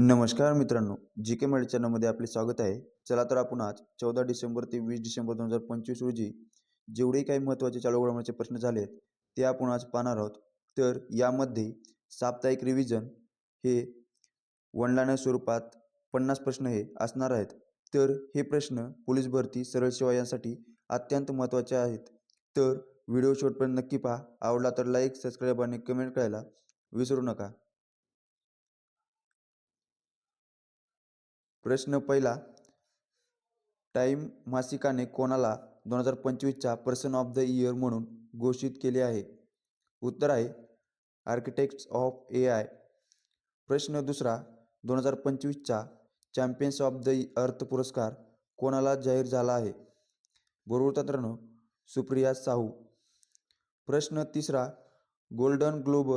नमस्कार मित्रांनो, जी के मराठी चॅनलमध्ये आपले स्वागत आहे. चला तर आपण आज 14 डिसेंबर ते 20 डिसेंबर 2025 रोजी जेवढे काही महत्त्वाचे चालू घडामोडीचे प्रश्न झालेत ते आपण आज पाहणार आहोत. तर यामध्ये साप्ताहिक रिव्हिजन हे वनलाईनर स्वरूपात 50 प्रश्न हे असणार आहेत. तर हे प्रश्न पोलीस भरती, सरळ सेवा यांसाठी अत्यंत महत्त्वाचे आहेत. तर व्हिडिओ शेवटपर्यंत नक्की पहा. आवडला तर लाईक, सबस्क्राईब आणि कमेंट करायला विसरू नका. प्रश्न पहिला, टाइम मासिकाने कोणाला 2025चा पर्सन ऑफ द इयर म्हणून घोषित केले आहे? उत्तर आहे आर्किटेक्ट्स ऑफ AI. प्रश्न दुसरा, 2025चा चॅम्पियन्स ऑफ द अर्थ पुरस्कार कोणाला जाहीर झाला आहे? बरोबर मित्रांनो, सुप्रिया साहू. प्रश्न तिसरा, गोल्डन ग्लोब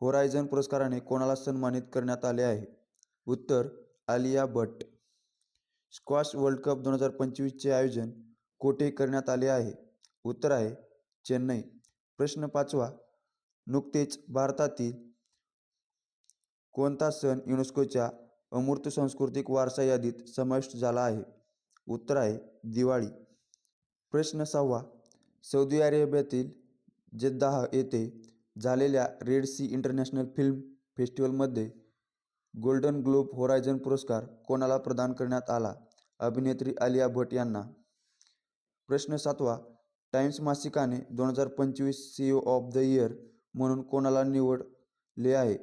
होरायझन पुरस्काराने कोणाला सन्मानित करण्यात आले आहे? उत्तर Alia Bhatt. Squash world cup 2025चे आयोजन कोठे करण्यात आले आहे? उत्तर आहे चेन्नई. प्रश्न पाचवा, नुकतेच भारतातील कोणता सण युनेस्कोच्या अमूर्त सांस्कृतिक वारसा यादीत समाविष्ट झाला आहे? उत्तर आहे दिवाळी. प्रश्न सहावा, सौदी अरेबियातील जेद्दाह येथे झालेल्या रेड सी इंटरनॅशनल फिल्म फेस्टिवलमध्ये गोल्डन ग्लोब होरायझन पुरस्कार कोणाला प्रदान करण्यात आला? अभिनेत्री आलिया भट्ट यांना. प्रश्न सातवा, टाइम्स मासिकाने 2025 CEO ऑफ द इयर म्हणून कोणाला निवडले आहे?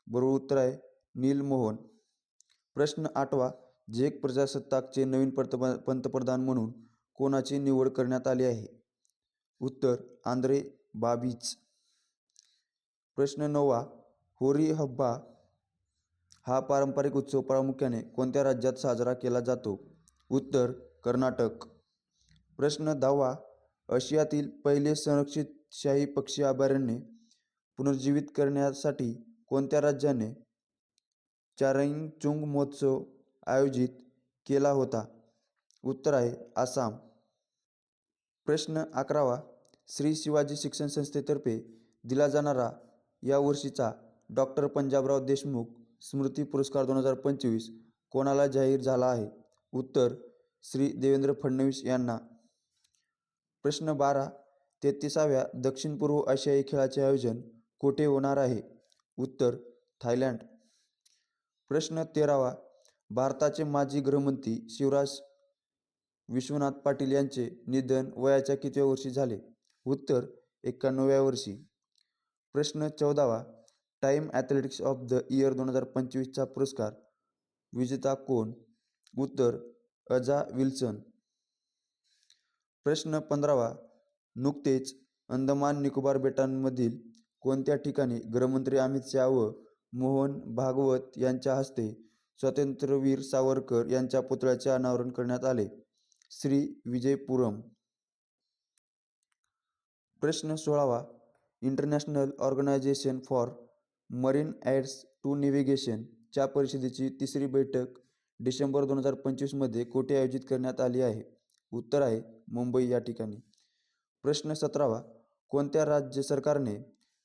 बरोबर उत्तर आहे नील मोहन. प्रश्न आठवा, झेक प्रजासत्ताकचे नवीन पंतप्रधान म्हणून कोणाची निवड करण्यात आली आहे? उत्तर आंद्रे बाबिज. प्रश्न नववा, होरी हब्बा हा पारंपरिक उत्सव प्रामुख्याने कोणत्या राज्यात साजरा केला जातो? उत्तर कर्नाटक. प्रश्न दहावा, आशियातील पहिले संरक्षित शाही पक्षी अभयारण्य पुनर्जीवित करण्यासाठी कोणत्या राज्याने चारइंग महोत्सव आयोजित केला होता? उत्तर आहे आसाम. प्रश्न अकरावा, श्री शिवाजी शिक्षण संस्थेतर्फे दिला जाणारा या वर्षीचा डॉक्टर पंजाबराव देशमुख स्मृती पुरस्कार 2025 कोणाला जाहीर झाला आहे? उत्तर श्री देवेंद्र फडणवीस यांना. प्रश्न 12, 33व्या दक्षिण पूर्व आशियाई खेळाचे आयोजन कोठे होणार आहे? उत्तर थायलंड. प्रश्न 13वा, भारताचे माजी गृहमंत्री शिवराज विश्वनाथ पाटील यांचे निधन वयाच्या कितव्या वर्षी झाले? उत्तर 91व्या वर्षी. प्रश्न 14वा, Time athletics of the year 2025चा पुरस्कार विजेता कोण? उत्तर अजा विल्सन. प्रश्न 15वा, नुकतेच अंदमान निकोबार बेटांमधील कोणत्या ठिकाणी गृहमंत्री अमित शाह व मोहन भागवत यांच्या हस्ते स्वातंत्र्यवीर सावरकर यांच्या पुतळ्याचे अनावरण करण्यात आले? श्री विजयपुरम. प्रश्न 16वा, international organization for marine aids to navigation च्या परिषदेची तिसरी बैठक डिसेंबर 2025 मध्ये कोठे आयोजित करण्यात आली आहे? उत्तर आहे मुंबई या ठिकाणी. प्रश्न 17वा, कोणत्या राज्य सरकारने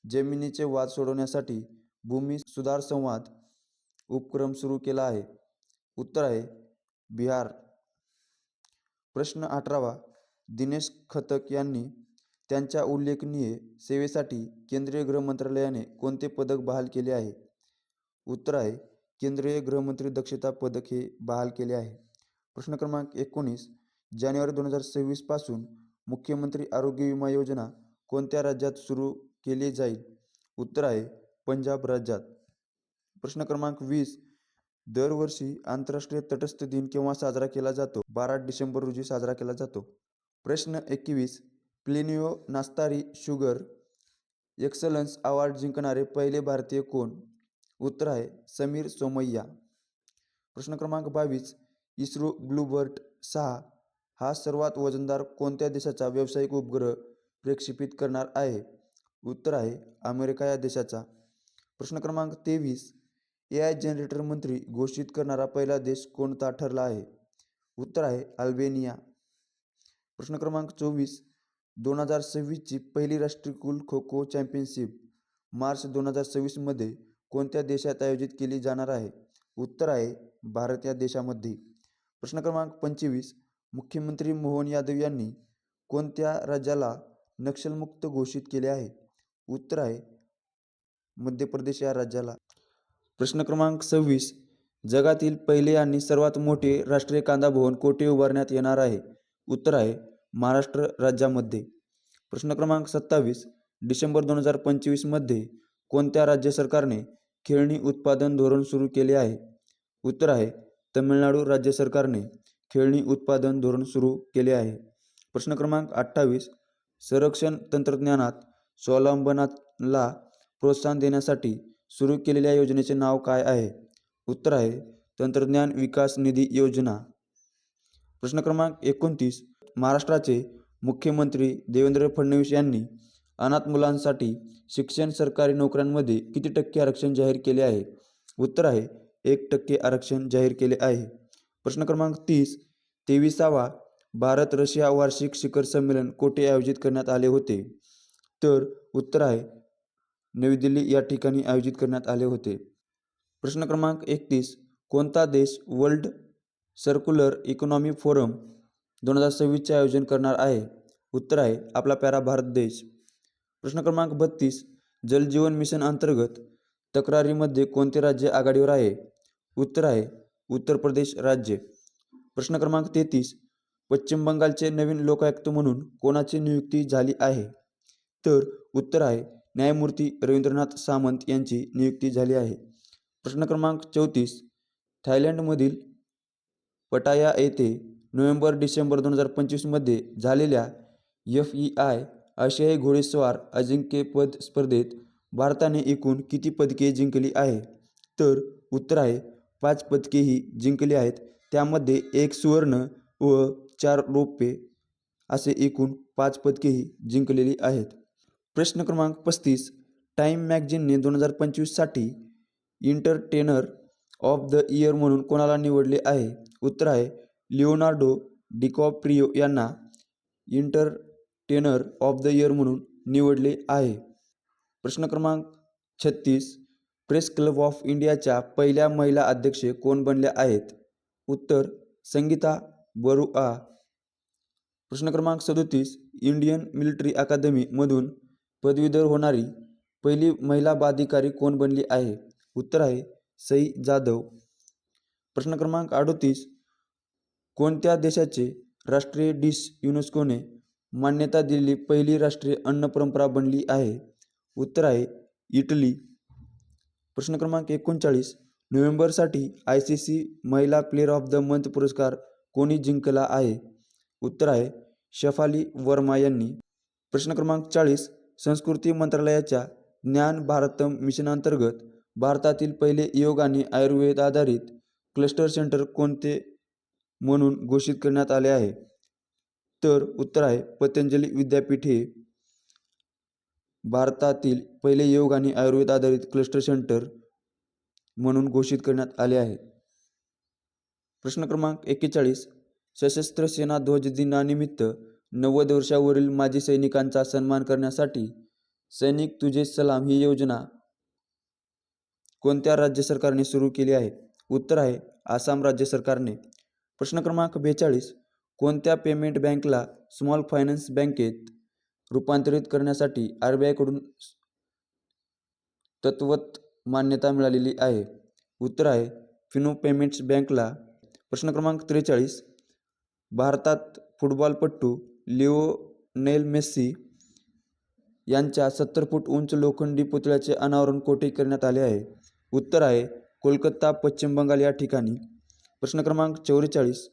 जमिनीचे वाद सोडवण्यासाठी भूमी सुधार संवाद उपक्रम सुरू केला आहे? उत्तर आहे बिहार. प्रश्न 18वा, दिनेश खटक यांनी त्यांच्या उल्लेखनीय सेवेसाठी केंद्रीय गृहमंत्रालयाने कोणते पदक बहाल केले आहे? उत्तर आहे केंद्रीय गृहमंत्री दक्षता पदक हे बहाल केले आहे. प्रश्न क्रमांक 19, जानेवारी 2026 पासून मुख्यमंत्री आरोग्य विमा योजना कोणत्या राज्यात सुरू केली जाईल? उत्तर आहे पंजाब राज्यात. प्रश्न क्रमांक 20, दरवर्षी आंतरराष्ट्रीय तटस्थ दिन केव्हा साजरा केला जातो? 12 डिसेंबर रोजी साजरा केला जातो. प्रश्न 21, प्लिनियो नास्तारी शुगर एक्सलन्स अवॉर्ड जिंकणारे पहिले भारतीय कोण? उत्तर आहे समीर सोमय्या. प्रश्न क्रमांक 22, इस्रो ब्लूबर्ड 6 हा सर्वात वजनदार कोणत्या देशाचा व्यावसायिक उपग्रह प्रक्षेपित करणार आहे? उत्तर आहे अमेरिका या देशाचा. प्रश्न क्रमांक 23, AI जनरेटर मंत्री घोषित करणारा पहिला देश कोणता ठरला आहे? उत्तर आहे अल्बेनिया. प्रश्न क्रमांक 24, 2026ची पहिली राष्ट्रीय खो खो चॅम्पियनशिप मार्च 2026 मध्ये कोणत्या देशात आयोजित केली जाणार आहे? उत्तर आहे भारत या देशामध्ये. प्रश्न क्रमांक 25. मुख्यमंत्री मोहन यादव यांनी कोणत्या राज्याला नक्षलमुक्त घोषित केले आहे? उत्तर आहे मध्य प्रदेश या राज्याला. प्रश्न क्रमांक 26. जगातील पहिले आणि सर्वात मोठे राष्ट्रीय कांदा भवन कोठे उभारण्यात येणार आहे? उत्तर आहे महाराष्ट्र राज्यामध्ये. प्रश्न क्रमांक 27. डिसेंबर 2025 मध्ये कोणत्या राज्य सरकारने खेळणी उत्पादन धोरण सुरू केले आहे? उत्तर आहे तमिळनाडू राज्य सरकारने खेळणी उत्पादन धोरण सुरू केले आहे. प्रश्न क्रमांक 28. संरक्षण तंत्रज्ञानात स्वावलंबनाला प्रोत्साहन देण्यासाठी सुरू केलेल्या योजनेचे नाव काय आहे? उत्तर आहे तंत्रज्ञान विकास निधी योजना. प्रश्न क्रमांक 29. महाराष्ट्राचे मुख्यमंत्री देवेंद्र फडणवीस यांनी अनाथ मुलांसाठी शिक्षण सरकारी नोकऱ्यांमध्ये किती टक्के आरक्षण जाहीर केले आहे? उत्तर आहे 1% आरक्षण जाहीर केले आहे. प्रश्न क्रमांक 30. 23वा भारत रशिया वार्षिक शिखर संमेलन कोठे आयोजित करण्यात आले होते? तर उत्तर आहे नवी दिल्ली या ठिकाणी आयोजित करण्यात आले होते. प्रश्न क्रमांक 31. कोणता देश वर्ल्ड सर्क्युलर इकॉनॉमी फोरम 2026चे आयोजन करणार आहे? उत्तर आहे आपला प्यारा भारत देश. प्रश्न क्रमांक 32. जलजीवन मिशन अंतर्गत तक्रारीमध्ये कोणते राज्य आघाडीवर आहे? उत्तर आहे उत्तर प्रदेश राज्य. प्रश्न क्रमांक 33. पश्चिम बंगालचे नवीन लोकायुक्त म्हणून कोणाची नियुक्ती झाली आहे? तर उत्तर आहे न्यायमूर्ती रवींद्रनाथ सामंत यांची नियुक्ती झाली आहे. प्रश्न क्रमांक 34. थायलंडमधील पटाया येथे नोव्हेंबर-डिसेंबर 2025 मध्ये झालेल्या FEI आशियाई घोडेस्वार अजिंक्यपद स्पर्धेत भारताने एकूण किती पदके जिंकली आहे? तर उत्तर आहे 5 पदकेही जिंकली आहेत. त्यामध्ये 1 सुवर्ण व 4 रौप्य असे एकूण 5 पदकेही जिंकलेली आहेत. प्रश्न क्रमांक 35. टाइम मॅगझिनने 2025 साठी एंटरटेनर ऑफ द इयर म्हणून कोणाला निवडले आहे? उत्तर आहे लिओनार्डो डिकॅप्रियो यांना एंटरटेनर ऑफ द इयर म्हणून निवडले आहे. प्रश्न क्रमांक 36. प्रेस क्लब ऑफ इंडियाच्या पहिल्या महिला अध्यक्ष कोण बनल्या आहेत? उत्तर संगीता बरुआ. प्रश्न क्रमांक 37. इंडियन मिलिटरी अकादमी मधून पदवीधर होणारी पहिली महिला अधिकारी कोण बनली आहे? उत्तर आहे सई जाधव. प्रश्न क्रमांक 38. कोणत्या देशाचे राष्ट्रीय डिश युनेस्कोने मान्यता दिलेली पहिली राष्ट्रीय अन्न परंपरा बनली आहे? उत्तर आहे इटली. प्रश्न क्रमांक 39. नोव्हेंबरसाठी ICC महिला प्लेयर ऑफ द मंथ पुरस्कार कोणी जिंकला आहे? उत्तर आहे शेफाली वर्मा यांनी. प्रश्न क्रमांक 40. संस्कृती मंत्रालयाच्या ज्ञान भारतम मिशनअंतर्गत भारतातील पहिले योग आणि आयुर्वेद आधारित क्लस्टर सेंटर कोणते म्हणून घोषित करण्यात आले आहे? तर उत्तर आहे पतंजली विद्यापीठ हे भारतातील पहिले योग आणि आयुर्वेद आधारित क्लस्टर सेंटर म्हणून घोषित करण्यात आले आहे. प्रश्न क्रमांक 41. सशस्त्र सेना ध्वज दिनानिमित्त 90 वर्षावरील माजी सैनिकांचा सन्मान करण्यासाठी सैनिक तुझे सलाम ही योजना कोणत्या राज्य सरकारने सुरू केली आहे? उत्तर आहे आसाम राज्य सरकारने. प्रश्न क्रमांक 42. कोणत्या पेमेंट बँकला स्मॉल फायनान्स बँकेत रूपांतरित करण्यासाठी RBI कडून तत्वत मान्यता मिळालेली आहे? उत्तर आहे फिनो पेमेंट्स बँकला. प्रश्न क्रमांक 43. भारतात फुटबॉलपटू लिओनेल मेस्सी यांच्या 70 फूट उंच लोखंडी पुतळ्याचे अनावरण कोठे करण्यात आले आहे? उत्तर आहे कोलकाता पश्चिम बंगाल या ठिकाणी. प्रश्न क्रमांक 44.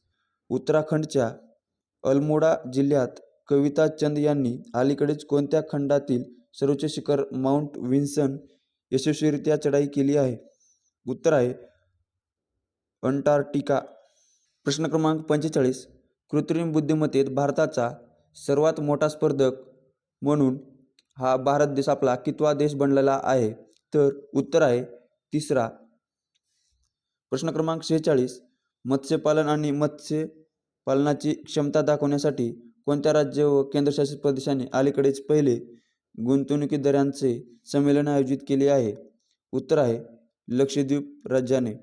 उत्तराखंडच्या अल्मोडा जिल्ह्यात कविता चंद यांनी अलीकडेच कोणत्या खंडातील सर्वोच्च शिखर माउंट विन्सन यशस्वीरित्या चढाई केली आहे? उत्तर आहे अंटार्क्टिका. प्रश्न क्रमांक 45. कृत्रिम बुद्धिमत्तेत भारताचा सर्वात मोठा स्पर्धक म्हणून हा भारत देश आपला कितवा देश बनलेला आहे? तर उत्तर आहे 3रा. प्रश्न क्रमांक 46. मत्स्यपालन आणि मत्स्यपालनाची क्षमता दाखवण्यासाठी कोणत्या राज्य व केंद्रशासित प्रदेशाने अलीकडेच पहिले गुंतवणूकदारांचे संमेलन आयोजित केले आहे? उत्तर आहे लक्षद्वीप राज्याने.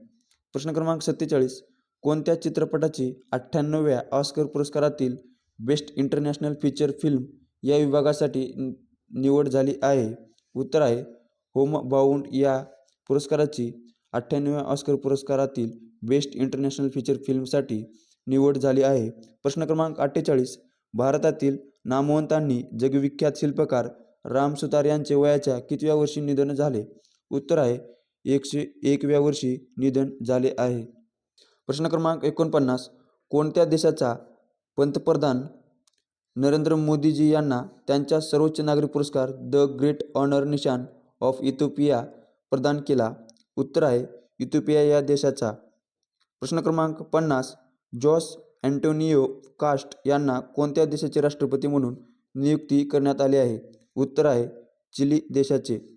प्रश्न क्रमांक 47. कोणत्या चित्रपटाची 98व्या ऑस्कर पुरस्कारातील बेस्ट इंटरनॅशनल फीचर फिल्म या विभागासाठी निवड झाली आहे? उत्तर आहे होम बाउंड. या पुरस्काराची 98व्या ऑस्कर पुरस्कारातील बेस्ट इंटरनॅशनल फीचर फिल्मसाठी निवड झाली आहे. प्रश्न क्रमांक 48. भारतातील नामवंतांनी जगविख्यात शिल्पकार राम सुतार यांचे वयाच्या कितव्या वर्षी निधन झाले? उत्तर आहे 101व्या वर्षी निधन झाले आहे. प्रश्न क्रमांक 49. कोणत्या देशाचा पंतप्रधान नरेंद्र मोदीजी यांना त्यांचा सर्वोच्च नागरी पुरस्कार द ग्रेट ऑनर निशान ऑफ इथिओपिया प्रदान केला? उत्तर आहे इथिओपिया या देशाचा. प्रश्न क्रमांक 50. जॉस अँटोनियो कास्ट यांना कोणत्या देशाचे राष्ट्रपती म्हणून नियुक्ती करण्यात आली आहे? उत्तर आहे चिली देशाचे.